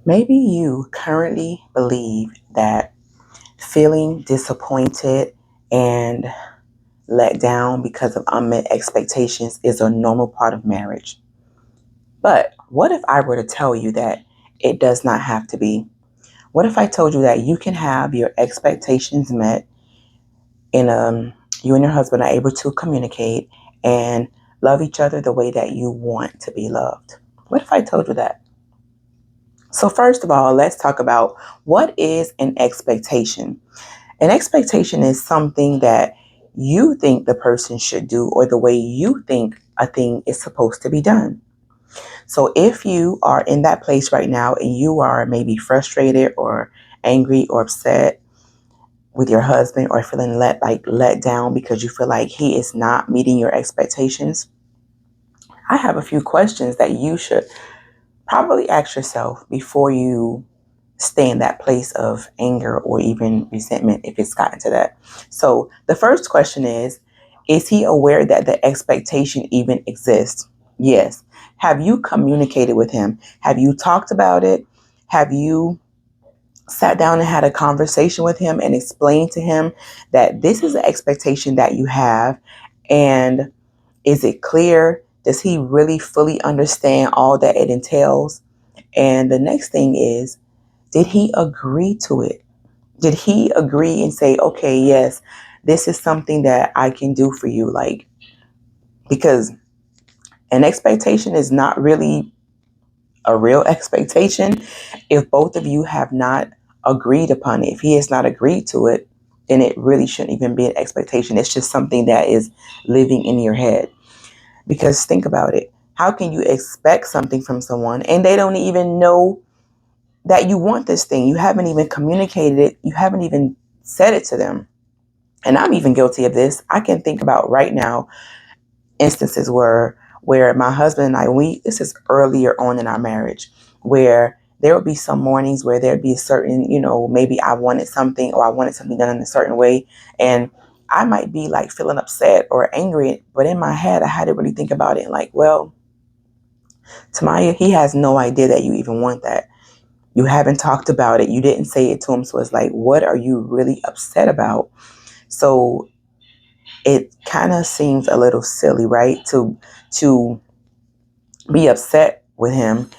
Maybe you currently believe that feeling disappointed and let down because of unmet expectations is a normal part of marriage. But what if I were to tell you that it does not have to be? What if I told you that you can have your expectations met in you and your husband are able to communicate and love each other the way that you want to be loved? What if I told you that? So first of all, let's talk about what is an expectation. An expectation is something that you think the person should do or the way you think a thing is supposed to be done. So if you are in that place right now and you are maybe frustrated or angry or upset with your husband or feeling let down because you feel like he is not meeting your expectations, I have a few questions that you should probably ask yourself before you stay in that place of anger or even resentment if it's gotten to that. So the first question is he aware that the expectation even exists? Yes. Have you communicated with him? Have you talked about it? Have you sat down and had a conversation with him and explained to him that this is an expectation that you have? And is it clear? Does he really fully understand all that it entails? And the next thing is, did he agree to it? Did he agree and say, okay, yes, this is something that I can do for you? Like, because an expectation is not really a real expectation if both of you have not agreed upon it. If he has not agreed to it, then it really shouldn't even be an expectation. It's just something that is living in your head. Because think about it. How can you expect something from someone and they don't even know that you want this thing? You haven't even communicated it. You haven't even said it to them. And I'm even guilty of this. I can think about right now instances where my husband and I, this is earlier on in our marriage, where there would be some mornings where there'd be a certain, maybe I wanted something or I wanted something done in a certain way. And I might be like feeling upset or angry, but in my head, I had to really think about it like, well, Tamaya, he has no idea that you even want that. You haven't talked about it. You didn't say it to him. So it's like, what are you really upset about? So it kind of seems a little silly, right? To be upset with him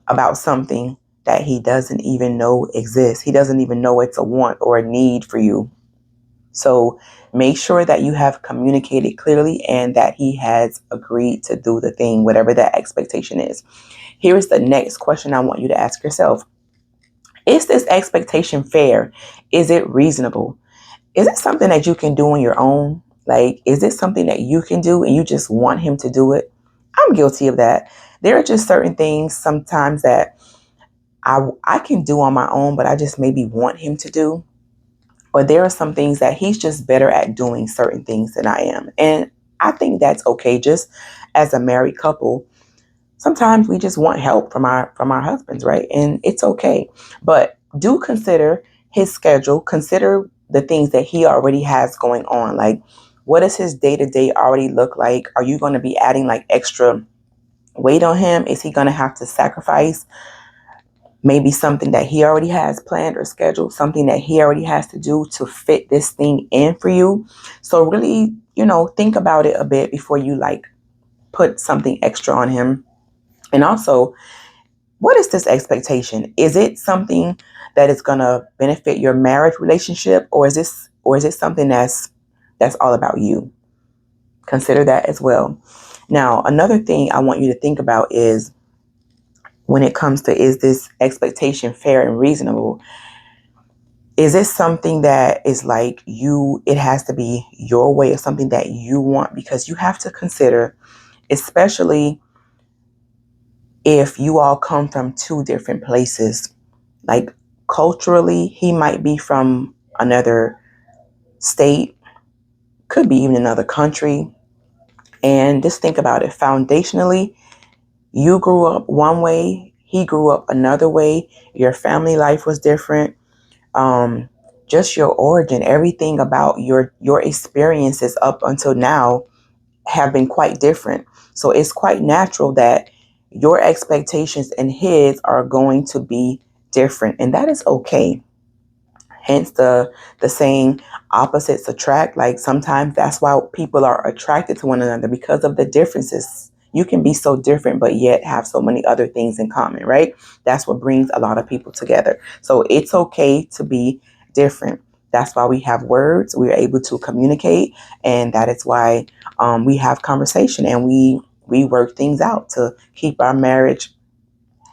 about something that he doesn't even know exists. He doesn't even know it's a want or a need for you. So make sure that you have communicated clearly and that he has agreed to do the thing, whatever that expectation is. Here's the next question I want you to ask yourself. Is this expectation fair? Is it reasonable? Is it something that you can do on your own? Like, is it something that you can do and you just want him to do it? I'm guilty of that. There are just certain things sometimes that I can do on my own, but I just maybe want him to do. Or there are some things that he's just better at doing certain things than I am. And I think that's okay. Just as a married couple, sometimes we just want help from our husbands, right? And it's okay. But do consider his schedule. Consider the things that he already has going on. Like, what does his day-to-day already look like? Are you going to be adding like extra weight on him? Is he going to have to sacrifice maybe something that he already has planned or scheduled, something that he already has to do to fit this thing in for you? So really, think about it a bit before you like put something extra on him. And also, what is this expectation? Is it something that is going to benefit your marriage relationship, or is it something that's all about you? Consider that as well. Now, another thing I want you to think about is when it comes to, is this expectation fair and reasonable? Is it something that is like it has to be your way or something that you want? Because you have to consider, especially if you all come from two different places, like culturally, he might be from another state, could be even another country. And just think about it. Foundationally, you grew up one way, he grew up another way. Your family life was different. Um, just your origin, everything about your experiences up until now have been quite different. So it's quite natural that your expectations and his are going to be different, and that is okay. Hence the saying, opposites attract. Like, sometimes that's why people are attracted to one another, because of the differences. You can be so different but yet have so many other things in common, right? That's what brings a lot of people together. So it's okay to be different. That's why we have words. We are able to communicate, and that is why we have conversation, and we work things out to keep our marriage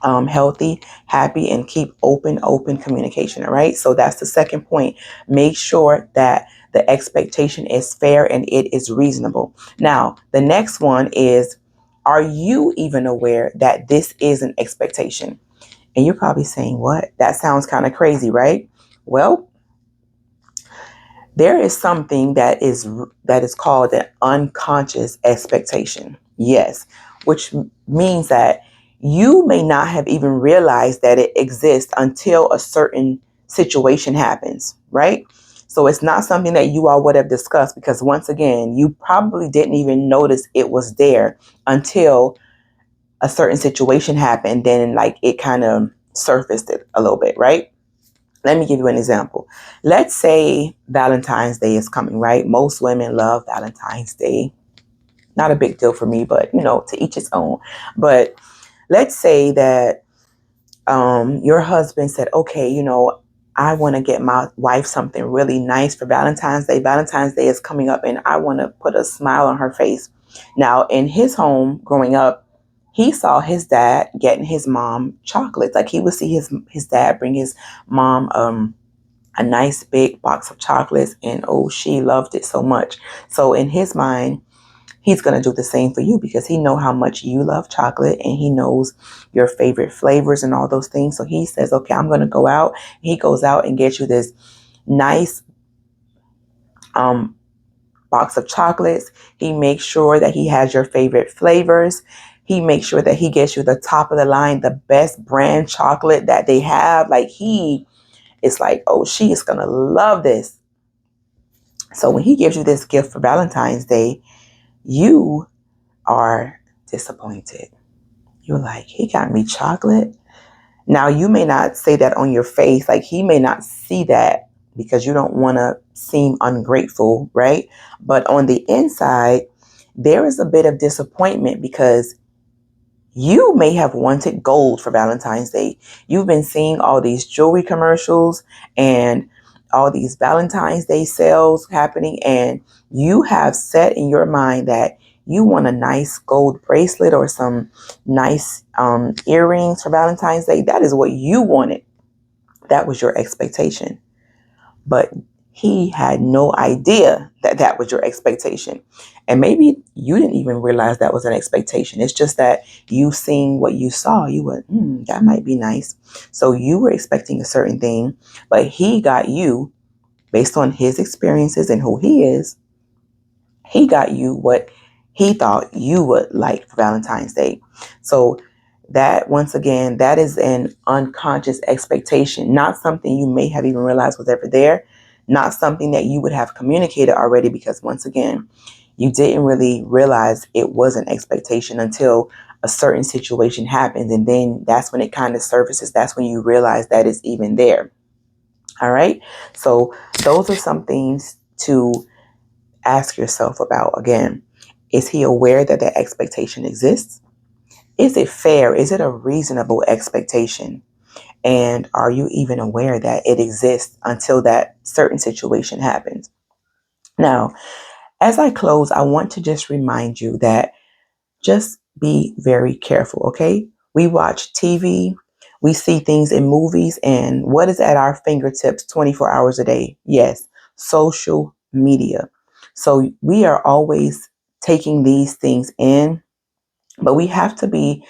healthy, happy, and keep open communication. All right. So that's the second point. Make sure that the expectation is fair and it is reasonable. Now, the next one is, are you even aware that this is an expectation? And you're probably saying, what? That sounds kind of crazy, right? Well, there is something that is called an unconscious expectation. Yes, which means that you may not have even realized that it exists until a certain situation happens, right? So it's not something that you all would have discussed, because once again, you probably didn't even notice it was there until a certain situation happened. Then, like, it kind of surfaced it a little bit, right? Let me give you an example. Let's say Valentine's Day is coming, right? Most women love Valentine's Day. Not a big deal for me, but to each its own. But let's say that your husband said, okay, I want to get my wife something really nice for Valentine's Day. Valentine's Day is coming up, and I want to put a smile on her face. Now, in his home growing up, he saw his dad getting his mom chocolates. Like, he would see his dad bring his mom a nice big box of chocolates, and oh, she loved it so much. So in his mind, he's going to do the same for you, because he know how much you love chocolate, and he knows your favorite flavors and all those things. So he says, okay, I'm going to go out. He goes out and gets you this nice box of chocolates. He makes sure that he has your favorite flavors. He makes sure that he gets you the top of the line, the best brand chocolate that they have. Like, he is like, oh, she is going to love this. So when he gives you this gift for Valentine's Day, you are disappointed. You're like, he got me chocolate. Now, you may not say that on your face. Like, he may not see that, because you don't want to seem ungrateful, right? But on the inside, there is a bit of disappointment, because you may have wanted gold for Valentine's Day. You've been seeing all these jewelry commercials and all these Valentine's Day sales happening, and you have set in your mind that you want a nice gold bracelet or some nice earrings for Valentine's Day. That is what you wanted. That was your expectation. But he had no idea that that was your expectation. And maybe you didn't even realize that was an expectation. It's just that you seen what you saw. You went, that might be nice. So you were expecting a certain thing, but he got you, based on his experiences and who he is, he got you what he thought you would like for Valentine's Day. So that, once again, that is an unconscious expectation, not something you may have even realized was ever there, not something that you would have communicated already, because once again, you didn't really realize it was an expectation until a certain situation happens. And then that's when it kind of surfaces. That's when you realize that it's even there. All right. So those are some things to ask yourself about. Again, is he aware that that expectation exists? Is it fair? Is it a reasonable expectation? And are you even aware that it exists until that certain situation happens? Now, as I close, I want to just remind you that just be very careful, okay? We watch TV, we see things in movies, and what is at our fingertips 24 hours a day? Yes, social media. So we are always taking these things in, but we have to be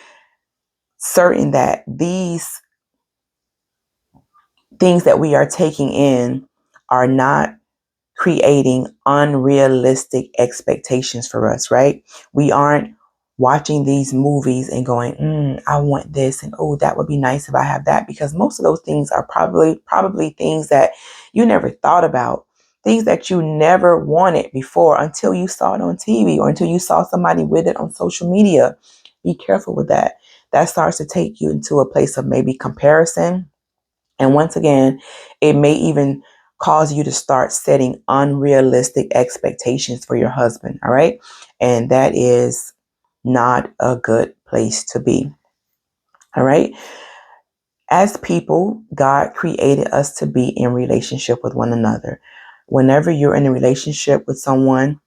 certain that these things that we are taking in are not creating unrealistic expectations for us, right? We aren't watching these movies and going, I want this, and oh, that would be nice if I have that, because most of those things are probably things that you never thought about, things that you never wanted before until you saw it on TV or until you saw somebody with it on social media. Be careful with that. that starts to take you into a place of maybe comparison. And once again, it may even cause you to start setting unrealistic expectations for your husband. All right. And that is not a good place to be. All right. As people, God created us to be in relationship with one another. Whenever you're in a relationship with someone,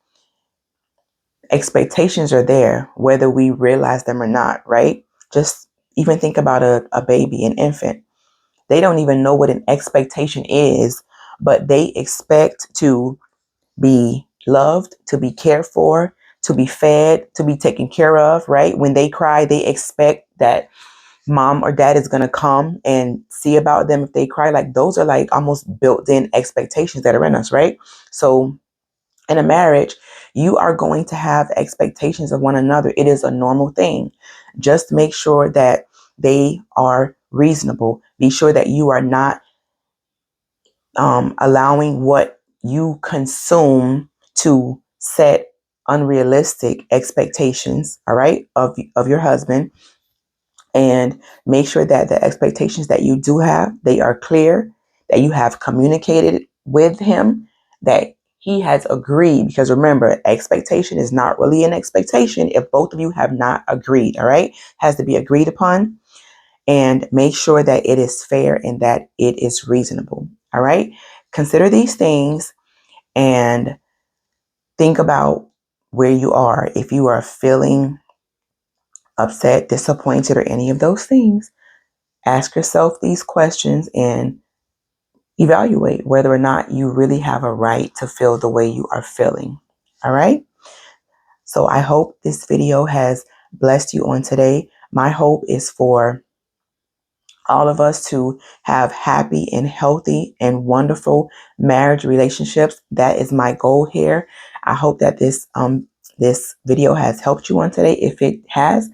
expectations are there, whether we realize them or not, right? Just even think about a baby, an infant. They don't even know what an expectation is, but they expect to be loved, to be cared for, to be fed, to be taken care of, right? When they cry, they expect that mom or dad is going to come and see about them if they cry. Like those are like almost built-in expectations that are in us, right? So in a marriage, you are going to have expectations of one another. It is a normal thing. Just make sure that they are reasonable. Be sure that you are not allowing what you consume to set unrealistic expectations, all right, of your husband. And make sure that the expectations that you do have, they are clear, that you have communicated with him, that he has agreed. Because remember, expectation is not really an expectation if both of you have not agreed. All right, has to be agreed upon. And make sure that it is fair and that it is reasonable. All right, consider these things and think about where you are. If you are feeling upset, disappointed, or any of those things, ask yourself these questions and evaluate whether or not you really have a right to feel the way you are feeling. All right. So I hope this video has blessed you on today. My hope is for all of us to have happy and healthy and wonderful marriage relationships. That is my goal here. I hope that this video has helped you on today. If it has,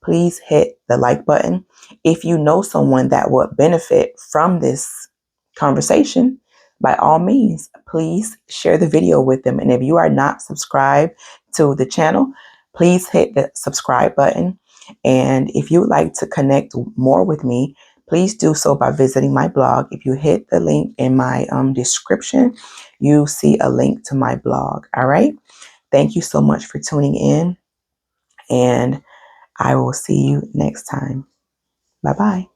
please hit the like button. If you know someone that would benefit from this conversation, by all means, please share the video with them. And if you are not subscribed to the channel, please hit the subscribe button. And if you would like to connect more with me, please do so by visiting my blog. If you hit the link in my description, you see a link to my blog. All right. Thank you so much for tuning in, and I will see you next time. Bye-bye.